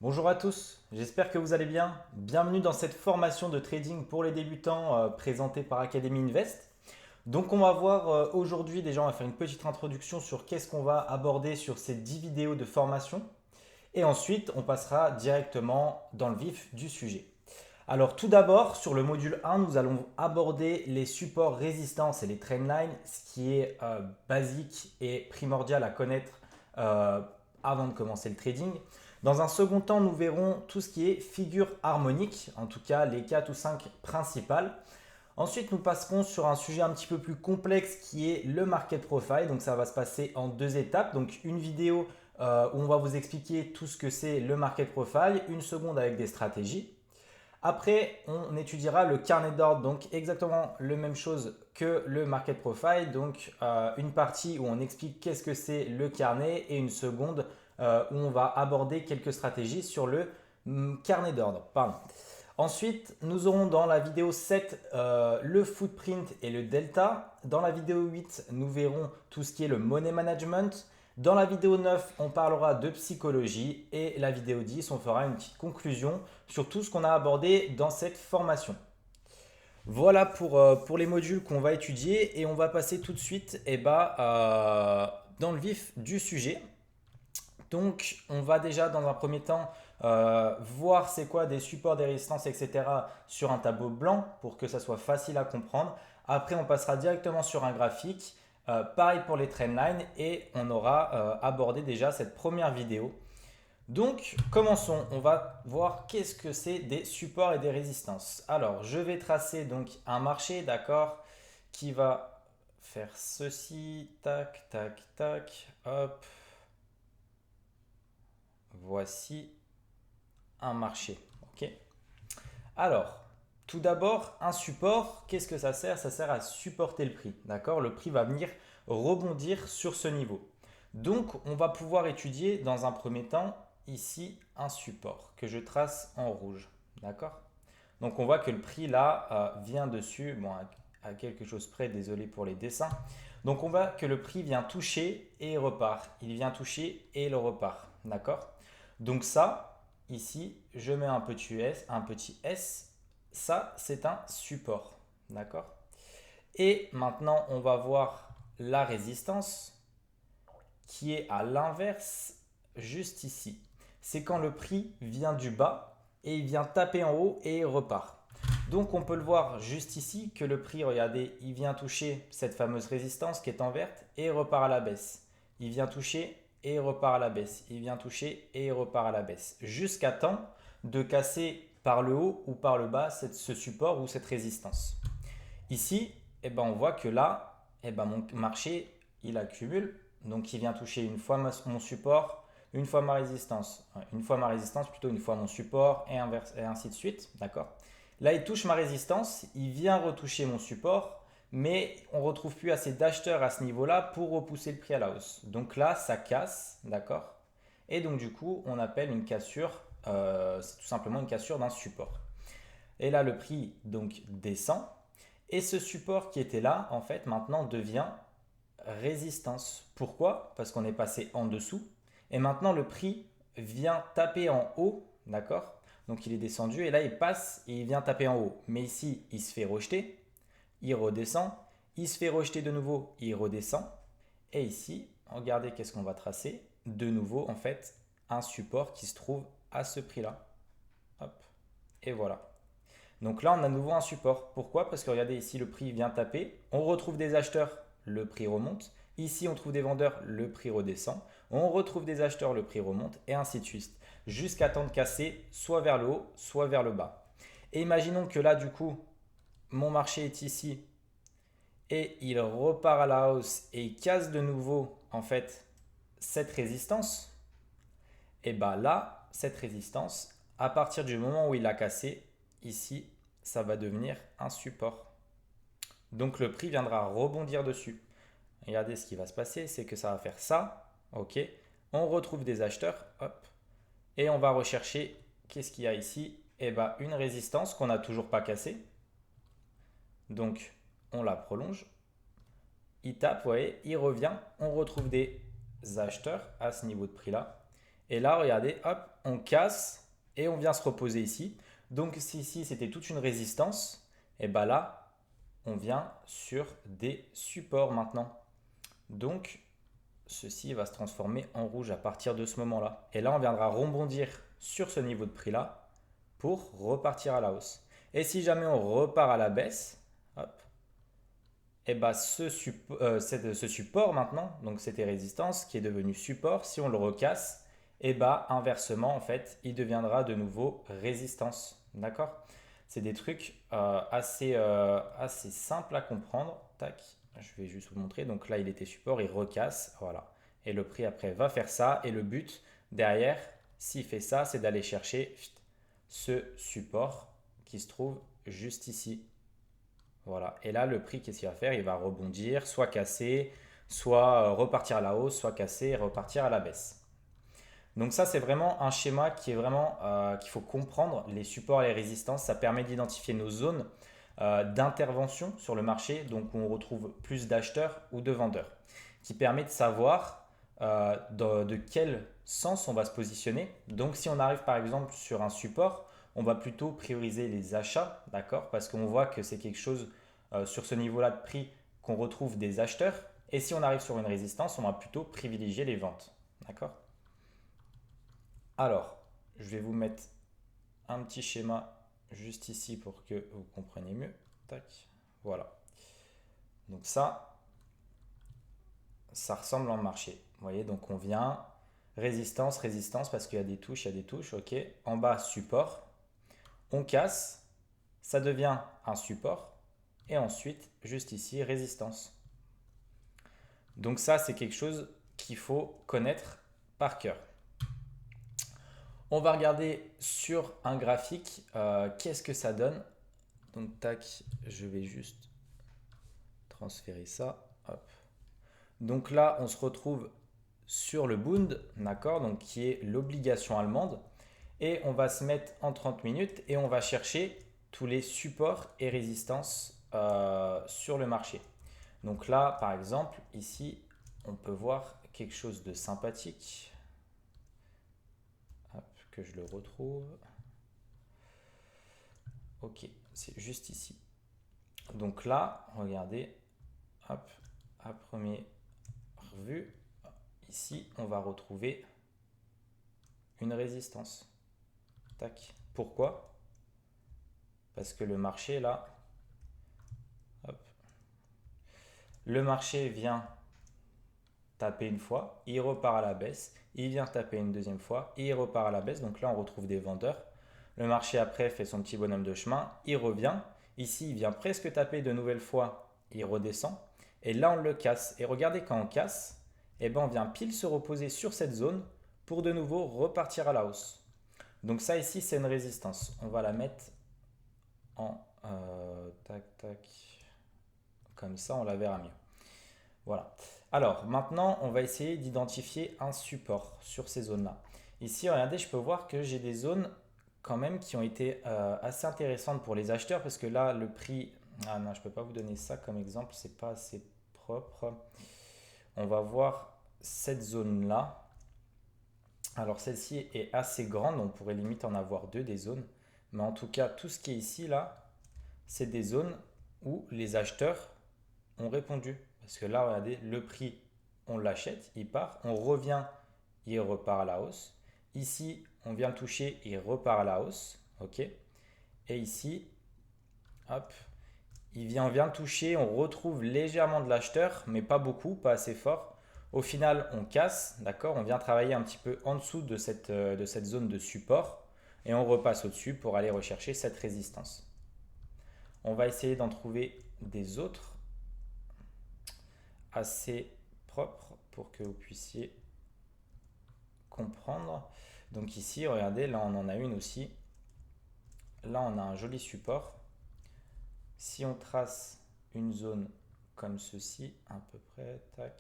Bonjour à tous, j'espère que vous allez bien. Bienvenue dans cette formation de trading pour les débutants présentée par Academy Invest. Donc on va voir aujourd'hui, déjà on va faire une petite introduction sur qu'est-ce qu'on va aborder sur ces 10 vidéos de formation. Et ensuite on passera directement dans le vif du sujet. Alors tout d'abord, sur le module 1, nous allons aborder les supports résistance et les trendlines, ce qui est basique et primordial à connaître euh, avant de commencer le trading. Dans un second temps, nous verrons tout ce qui est figure harmonique, en tout cas les 4 ou 5 principales. Ensuite, nous passerons sur un sujet un petit peu plus complexe qui est le market profile. Donc ça va se passer en deux étapes. Donc une vidéo où on va vous expliquer tout ce que c'est le market profile, une seconde avec des stratégies. Après, on étudiera le carnet d'ordre, donc exactement la même chose que le market profile. Donc, une partie où on explique qu'est-ce que c'est le carnet et une seconde où on va aborder quelques stratégies sur le carnet d'ordre. Pardon. Ensuite, nous aurons dans la vidéo 7 le footprint et le delta. Dans la vidéo 8, nous verrons tout ce qui est le money management. Dans la vidéo 9, on parlera de psychologie et la vidéo 10, on fera une petite conclusion sur tout ce qu'on a abordé dans cette formation. Voilà pour les modules qu'on va étudier et on va passer tout de suite dans le vif du sujet. Donc, on va déjà dans un premier temps voir c'est quoi des supports, des résistances, etc. sur un tableau blanc pour que ça soit facile à comprendre. Après, on passera directement sur un graphique. Pareil pour les trendlines et on aura abordé déjà cette première vidéo. Donc, commençons. On va voir qu'est-ce que c'est des supports et des résistances. Alors, je vais tracer donc un marché, d'accord, qui va faire ceci. Tac, tac, tac. Hop. Voici un marché. Ok. Alors, tout d'abord, un support, qu'est-ce que ça sert? Ça sert à supporter le prix. D'accord? Le prix va venir rebondir sur ce niveau. Donc, on va pouvoir étudier dans un premier temps ici un support que je trace en rouge. D'accord? Donc, on voit que le prix là vient dessus, bon, à quelque chose près, désolé pour les dessins. Donc, on voit que le prix vient toucher et il repart. Il vient toucher et il repart. D'accord? Donc, ça, ici, je mets un petit S. Ça, c'est un support. D'accord? Et maintenant, on va voir la résistance qui est à l'inverse, juste ici. C'est quand le prix vient du bas et il vient taper en haut et il repart. Donc on peut le voir juste ici que le prix, regardez, il vient toucher cette fameuse résistance qui est en verte et il repart à la baisse. Il vient toucher et il repart à la baisse. Il vient toucher et il repart à la baisse. Jusqu'à temps de casser par le haut ou par le bas ce support ou cette résistance. Ici, on voit que là, mon marché, il accumule. Donc, il vient toucher une fois mon support, une fois ma résistance, une fois ma résistance, plutôt une fois mon support, et ainsi de suite. D'accord? Là, il touche ma résistance, il vient retoucher mon support, mais on ne retrouve plus assez d'acheteurs à ce niveau-là pour repousser le prix à la hausse. Donc là, ça casse, d'accord? Et donc, du coup, on appelle une cassure, c'est tout simplement une cassure d'un support. Et là, le prix donc descend. Et ce support qui était là, en fait, maintenant devient résistance. Pourquoi? Parce qu'on est passé en dessous. Et maintenant, le prix vient taper en haut. D'accord? Donc, il est descendu et là, il passe et il vient taper en haut. Mais ici, il se fait rejeter. Il redescend. Il se fait rejeter de nouveau. Il redescend. Et ici, regardez qu'est-ce qu'on va tracer. De nouveau, en fait, un support qui se trouve à ce prix-là. Hop. Et voilà. Donc là, on a de nouveau un support. Pourquoi? Parce que regardez ici, le prix vient taper. On retrouve des acheteurs, le prix remonte. Ici, on trouve des vendeurs, le prix redescend. On retrouve des acheteurs, le prix remonte, et ainsi de suite. Jusqu'à temps de casser soit vers le haut, soit vers le bas. Et imaginons que là, du coup, mon marché est ici et il repart à la hausse et il casse de nouveau, en fait, cette résistance. Et bien là, cette résistance, à partir du moment où il a cassé, ici, ça va devenir un support. Donc le prix viendra rebondir dessus. Regardez ce qui va se passer, c'est que ça va faire ça. Ok. On retrouve des acheteurs. Hop. Et on va rechercher, qu'est-ce qu'il y a ici? Eh bien, une résistance qu'on n'a toujours pas cassée. Donc, on la prolonge. Il tape, vous voyez, il revient. On retrouve des acheteurs à ce niveau de prix-là. Et là, regardez, hop, on casse et on vient se reposer ici. Donc si ici c'était toute une résistance, et bien là, on vient sur des supports maintenant. Donc ceci va se transformer en rouge à partir de ce moment-là. Et là, on viendra rebondir sur ce niveau de prix-là pour repartir à la hausse. Et si jamais on repart à la baisse, hop, et bah ce support maintenant, donc c'était résistance qui est devenu support, si on le recasse, et bah inversement en fait, il deviendra de nouveau résistance. D'accord? C'est des trucs assez simples à comprendre. Tac, je vais juste vous montrer. Donc là, il était support, il recasse, voilà. Et le prix après va faire ça. Et le but derrière, s'il fait ça, c'est d'aller chercher ce support qui se trouve juste ici. Voilà. Et là, le prix, qu'est-ce qu'il va faire? Il va rebondir, soit casser, soit repartir à la hausse, soit casser et repartir à la baisse. Donc ça, c'est vraiment un schéma qui est vraiment qu'il faut comprendre. Les supports et les résistances, ça permet d'identifier nos zones d'intervention sur le marché, donc où on retrouve plus d'acheteurs ou de vendeurs, qui permet de savoir de quel sens on va se positionner. Donc si on arrive par exemple sur un support, on va plutôt prioriser les achats, d'accord? Parce qu'on voit que c'est quelque chose sur ce niveau-là de prix qu'on retrouve des acheteurs. Et si on arrive sur une résistance, on va plutôt privilégier les ventes, d'accord? Alors, je vais vous mettre un petit schéma juste ici pour que vous compreniez mieux. Tac, voilà. Donc ça ressemble en marché. Vous voyez, donc on vient résistance, résistance parce qu'il y a des touches, ok. En bas, support. On casse, ça devient un support. Et ensuite, juste ici, résistance. Donc ça, c'est quelque chose qu'il faut connaître par cœur. On va regarder sur un graphique qu'est-ce que ça donne. Donc tac, je vais juste transférer ça. Hop. Donc là, on se retrouve sur le Bund, d'accord, donc qui est l'obligation allemande. Et on va se mettre en 30 minutes et on va chercher tous les supports et résistances sur le marché. Donc là, par exemple, ici, on peut voir quelque chose de sympathique. Hop, que je le retrouve. Ok, c'est juste ici. Donc là, regardez, hop, à première vue, ici, on va retrouver une résistance. Tac. Pourquoi? Parce que le marché, là, hop, le marché vient taper une fois, il repart à la baisse, il vient taper une deuxième fois, il repart à la baisse. Donc là, on retrouve des vendeurs. Le marché après fait son petit bonhomme de chemin, il revient. Ici, il vient presque taper de nouvelles fois, il redescend. Et là, on le casse. Et regardez, quand on casse, eh ben, on vient pile se reposer sur cette zone pour de nouveau repartir à la hausse. Donc ça ici, c'est une résistance. On va la mettre en tac, tac, comme ça, on la verra mieux. Voilà. Alors, maintenant, on va essayer d'identifier un support sur ces zones-là. Ici, regardez, je peux voir que j'ai des zones quand même qui ont été assez intéressantes pour les acheteurs parce que là, le prix... Ah non, je ne peux pas vous donner ça comme exemple, c'est pas assez propre. On va voir cette zone-là. Alors, celle-ci est assez grande, on pourrait limite en avoir deux des zones. Mais en tout cas, tout ce qui est ici, là, c'est des zones où les acheteurs ont répondu. Parce que là, regardez, le prix, on l'achète, il part, on revient, il repart à la hausse. Ici, on vient le toucher, il repart à la hausse. Ok. Et ici, hop, on vient le toucher, on retrouve légèrement de l'acheteur, mais pas beaucoup, pas assez fort. Au final, on casse, d'accord. On vient travailler un petit peu en dessous de cette zone de support et on repasse au-dessus pour aller rechercher cette résistance. On va essayer d'en trouver des autres assez propres pour que vous puissiez comprendre. Donc ici, regardez, là on en a une aussi. Là on a un joli support. Si on trace une zone comme ceci, à peu près, tac,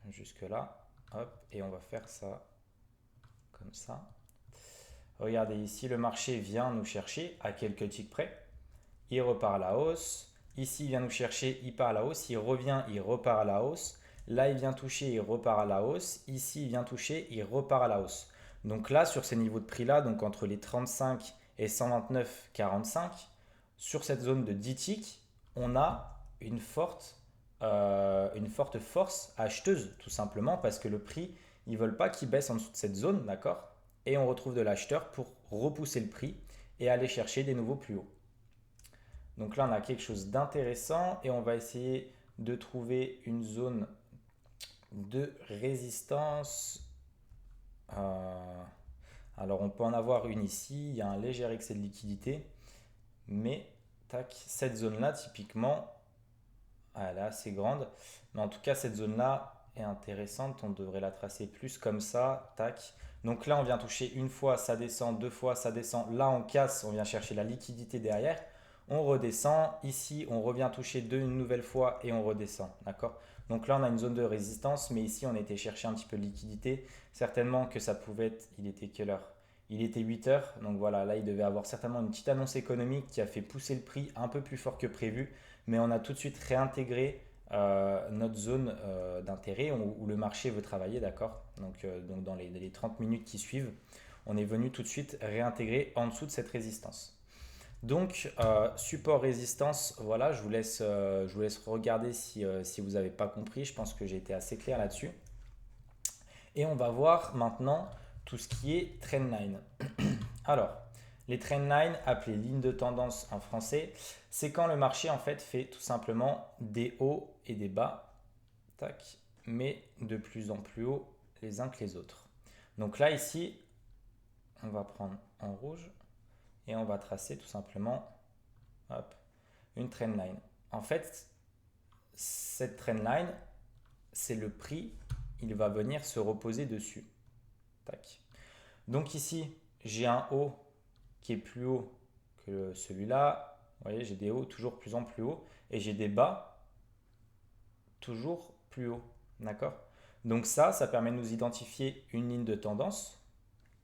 jusque là, hop, et on va faire ça comme ça. Regardez ici, le marché vient nous chercher à quelques ticks près. Il repart à la hausse. Ici, il vient nous chercher, il part à la hausse. Il revient, il repart à la hausse. Là, il vient toucher, il repart à la hausse. Ici, il vient toucher, il repart à la hausse. Donc là, sur ces niveaux de prix-là, donc entre les 35 et 129,45, sur cette zone de 10 ticks, on a une forte force acheteuse, tout simplement, parce que le prix, ils ne veulent pas qu'il baisse en dessous de cette zone, d'accord? Et on retrouve de l'acheteur pour repousser le prix et aller chercher des nouveaux plus hauts. Donc là, on a quelque chose d'intéressant et on va essayer de trouver une zone de résistance. Euh, alors, on peut en avoir une ici. Il y a un léger excès de liquidité. Mais, tac, cette zone-là, typiquement, elle est assez grande. Mais en tout cas, cette zone-là est intéressante. On devrait la tracer plus comme ça. Tac. Donc là, on vient toucher une fois, ça descend, deux fois, ça descend. Là, on casse, on vient chercher la liquidité derrière. On redescend. Ici, on revient toucher deux une nouvelle fois et on redescend. D'accord? Donc là, on a une zone de résistance, mais ici, on était chercher un petit peu de liquidité. Certainement que ça pouvait être. Il était quelle heure? Il était 8 heures. Donc voilà, là, il devait avoir certainement une petite annonce économique qui a fait pousser le prix un peu plus fort que prévu. Mais on a tout de suite réintégré notre zone d'intérêt où le marché veut travailler, d'accord? Donc dans les 30 minutes qui suivent, on est venu tout de suite réintégrer en dessous de cette résistance. Donc, support résistance, voilà, je vous laisse regarder si vous n'avez pas compris. Je pense que j'ai été assez clair là-dessus. Et on va voir maintenant tout ce qui est trendline. Alors, les trendlines, appelées lignes de tendance en français, c'est quand le marché en fait fait tout simplement des hauts et des bas, tac, mais de plus en plus haut les uns que les autres. Donc là ici, on va prendre en rouge et on va tracer tout simplement hop, une trendline. En fait, cette trendline, c'est le prix, il va venir se reposer dessus. Tac. Donc ici, j'ai un haut qui est plus haut que celui-là. Vous voyez, j'ai des hauts toujours plus en plus haut et j'ai des bas toujours plus haut. D'accord? Donc ça permet de nous identifier une ligne de tendance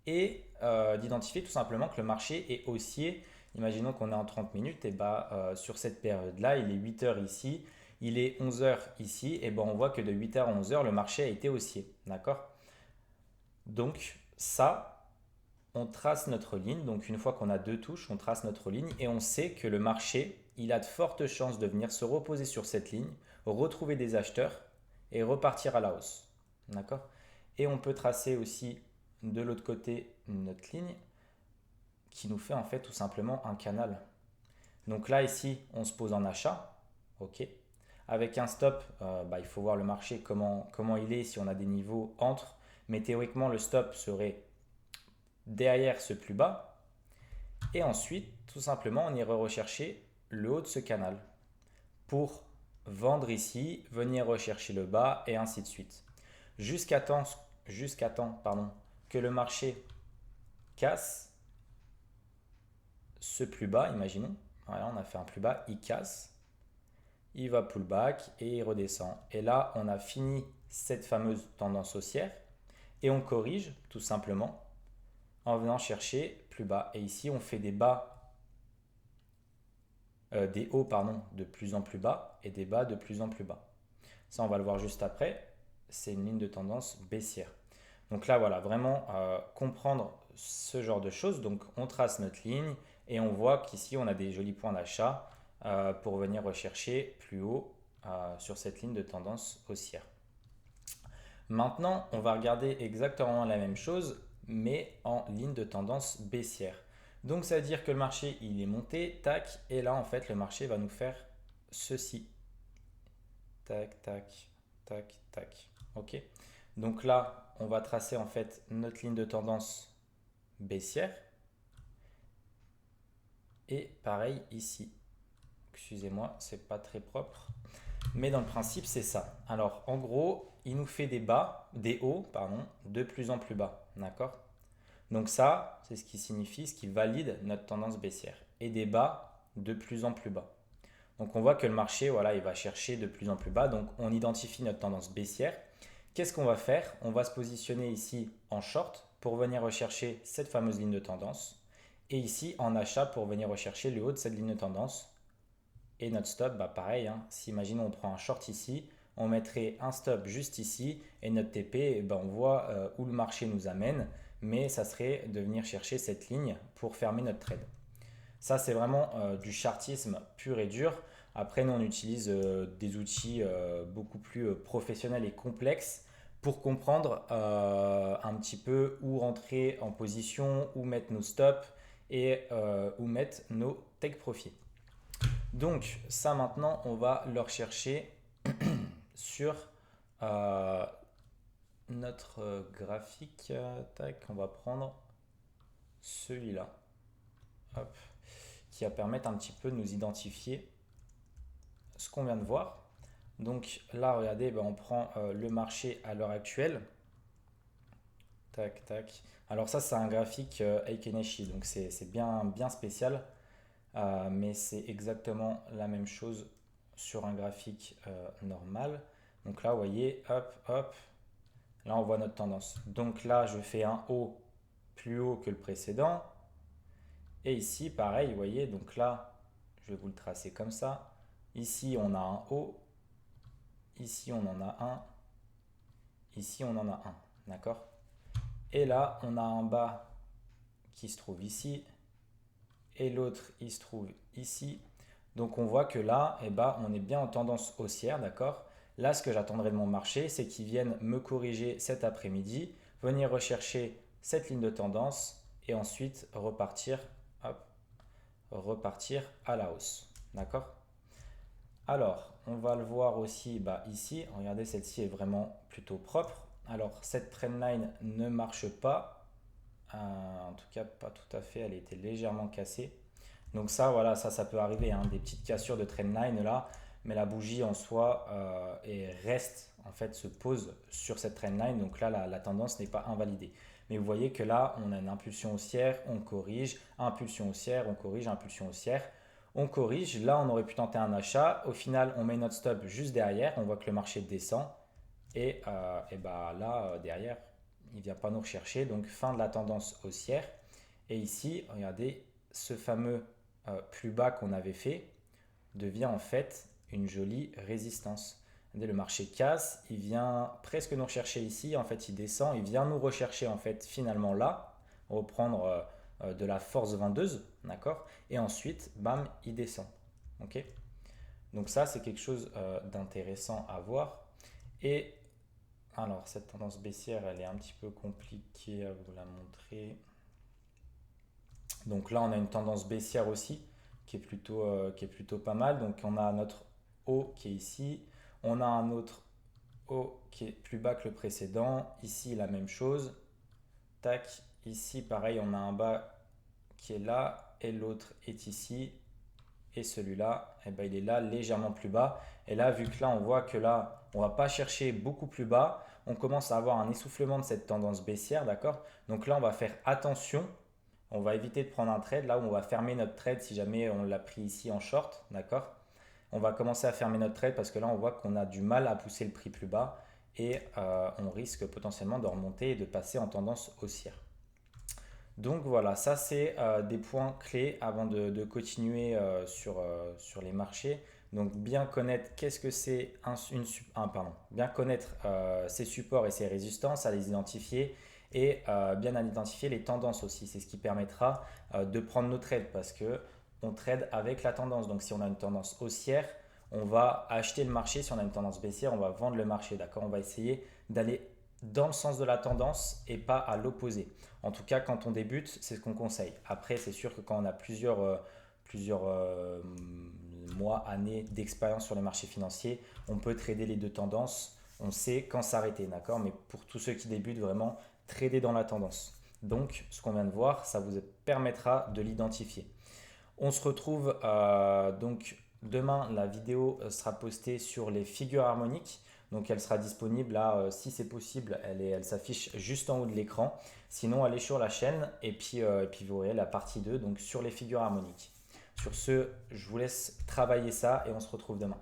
et d'identifier tout simplement que le marché est haussier. Imaginons qu'on est en 30 minutes, et bah, sur cette période-là, il est 8 heures ici, il est 11 heures ici, et ben on voit que de 8 heures à 11 heures, le marché a été haussier. D'accord? Donc ça, on trace notre ligne. Donc une fois qu'on a deux touches, on trace notre ligne et on sait que le marché, il a de fortes chances de venir se reposer sur cette ligne, retrouver des acheteurs et repartir à la hausse. D'accord? Et on peut tracer aussi de l'autre côté notre ligne qui nous fait en fait tout simplement un canal. Donc là ici, on se pose en achat. OK. Avec un stop, il faut voir le marché comment il est, si on a des niveaux entre. Mais théoriquement, le stop serait derrière ce plus bas. Et ensuite, tout simplement, on irait rechercher le haut de ce canal pour vendre ici, venir rechercher le bas et ainsi de suite. Jusqu'à temps, que le marché casse ce plus bas, imaginons. Voilà, on a fait un plus bas, il casse, il va pull back et il redescend. Et là, on a fini cette fameuse tendance haussière et on corrige tout simplement en venant chercher plus bas. Et ici, on fait des bas, des hauts pardon, de plus en plus bas et des bas de plus en plus bas. Ça, on va le voir juste après. C'est une ligne de tendance baissière. Donc là, voilà, vraiment comprendre ce genre de choses. Donc, on trace notre ligne et on voit qu'ici, on a des jolis points d'achat pour venir rechercher plus haut sur cette ligne de tendance haussière. Maintenant, on va regarder exactement la même chose, mais en ligne de tendance baissière. Donc, ça veut dire que le marché, il est monté, tac, et là, en fait, le marché va nous faire ceci. Tac, tac, tac, tac. OK? Donc là, on va tracer en fait notre ligne de tendance baissière. Et pareil ici. Excusez-moi, c'est pas très propre. Mais dans le principe, c'est ça. Alors, en gros, il nous fait des hauts, de plus en plus bas. D'accord? Donc ça, c'est ce qui signifie, ce qui valide notre tendance baissière. Et des bas de plus en plus bas. Donc on voit que le marché, voilà, il va chercher de plus en plus bas. Donc on identifie notre tendance baissière. Qu'est-ce qu'on va faire? On va se positionner ici en short pour venir rechercher cette fameuse ligne de tendance. Et ici en achat pour venir rechercher le haut de cette ligne de tendance. Et notre stop, pareil, si imaginons on prend un short ici, on mettrait un stop juste ici et notre TP, eh ben, on voit où le marché nous amène, mais ça serait de venir chercher cette ligne pour fermer notre trade. Ça, c'est vraiment du chartisme pur et dur. Après, nous, on utilise des outils beaucoup plus professionnels et complexes pour comprendre un petit peu où rentrer en position, où mettre nos stops et où mettre nos take profits. Donc, ça maintenant, on va le rechercher sur euh, notre graphique. Tac, on va prendre celui-là. Hop, qui va permettre un petit peu de nous identifier ce qu'on vient de voir. Donc là, regardez, ben, on prend le marché à l'heure actuelle. Tac, tac. Alors ça, c'est un graphique Eikeneshi, donc c'est bien spécial, mais c'est exactement la même chose sur un graphique normal. Donc là, vous voyez, hop, hop, là, on voit notre tendance. Donc là, je fais un haut plus haut que le précédent. Et ici, pareil, vous voyez, donc là, je vais vous le tracer comme ça. Ici, on a un haut. Ici, on en a un. Ici, on en a un. D'accord? Et là, on a un bas qui se trouve ici. Et l'autre, il se trouve ici. Donc, on voit que là, eh ben, on est bien en tendance haussière. D'accord? Là, ce que j'attendrai de mon marché, c'est qu'il vienne me corriger cet après-midi, venir rechercher cette ligne de tendance et ensuite repartir, hop, repartir à la hausse. D'accord? Alors, on va le voir aussi ici. Regardez, celle-ci est vraiment plutôt propre. Alors, cette trendline ne marche pas. En tout cas, pas tout à fait. Elle était légèrement cassée. Donc ça, voilà, ça peut arriver, hein, des petites cassures de trendline là. Mais la bougie en soi reste, en fait, se pose sur cette trendline. Donc là, la tendance n'est pas invalidée. Mais vous voyez que là, on a une impulsion haussière, on corrige, impulsion haussière, on corrige, impulsion haussière. On corrige, là on aurait pu tenter un achat, au final on met notre stop juste derrière, on voit que le marché descend et là derrière il ne vient pas nous rechercher, donc fin de la tendance haussière. Et ici, regardez, ce fameux plus bas qu'on avait fait devient en fait une jolie résistance. Regardez, le marché casse, il vient presque nous rechercher ici, en fait il descend, il vient nous rechercher en fait finalement là, reprendre de la force vendeuse, d'accord? Et ensuite, bam, il descend. Ok? Donc ça, c'est quelque chose d'intéressant à voir. Et alors, cette tendance baissière, elle est un petit peu compliquée à vous la montrer. Donc là, on a une tendance baissière aussi qui est plutôt pas mal. Donc on a notre haut qui est ici. On a un autre haut qui est plus bas que le précédent. Ici, la même chose. Tac. Ici, pareil, on a un bas qui est là et l'autre est ici. Et celui-là, eh ben, il est là légèrement plus bas. Et là, vu que là, on voit que là, on ne va pas chercher beaucoup plus bas, on commence à avoir un essoufflement de cette tendance baissière, d'accord? Donc là, on va faire attention. On va éviter de prendre un trade là où on va fermer notre trade si jamais on l'a pris ici en short, d'accord? On va commencer à fermer notre trade parce que là, on voit qu'on a du mal à pousser le prix plus bas et on risque potentiellement de remonter et de passer en tendance haussière. Donc voilà, ça c'est des points clés avant de continuer sur les marchés. Donc bien connaître qu'est-ce que c'est bien connaître ses supports et ses résistances, à les identifier et bien identifier les tendances aussi. C'est ce qui permettra de prendre nos trades parce que on trade avec la tendance. Donc si on a une tendance haussière, on va acheter le marché. Si on a une tendance baissière, on va vendre le marché. D'accord? On va essayer d'aller dans le sens de la tendance et pas à l'opposé. En tout cas, quand on débute, c'est ce qu'on conseille. Après, c'est sûr que quand on a plusieurs mois, années d'expérience sur les marchés financiers, on peut trader les deux tendances. On sait quand s'arrêter, d'accord? Mais pour tous ceux qui débutent, vraiment, trader dans la tendance. Donc, ce qu'on vient de voir, ça vous permettra de l'identifier. On se retrouve donc demain, la vidéo sera postée sur les figures harmoniques. Donc elle sera disponible là, si c'est possible, elle s'affiche juste en haut de l'écran. Sinon, allez sur la chaîne et puis vous verrez la partie 2, donc sur les figures harmoniques. Sur ce, je vous laisse travailler ça et on se retrouve demain.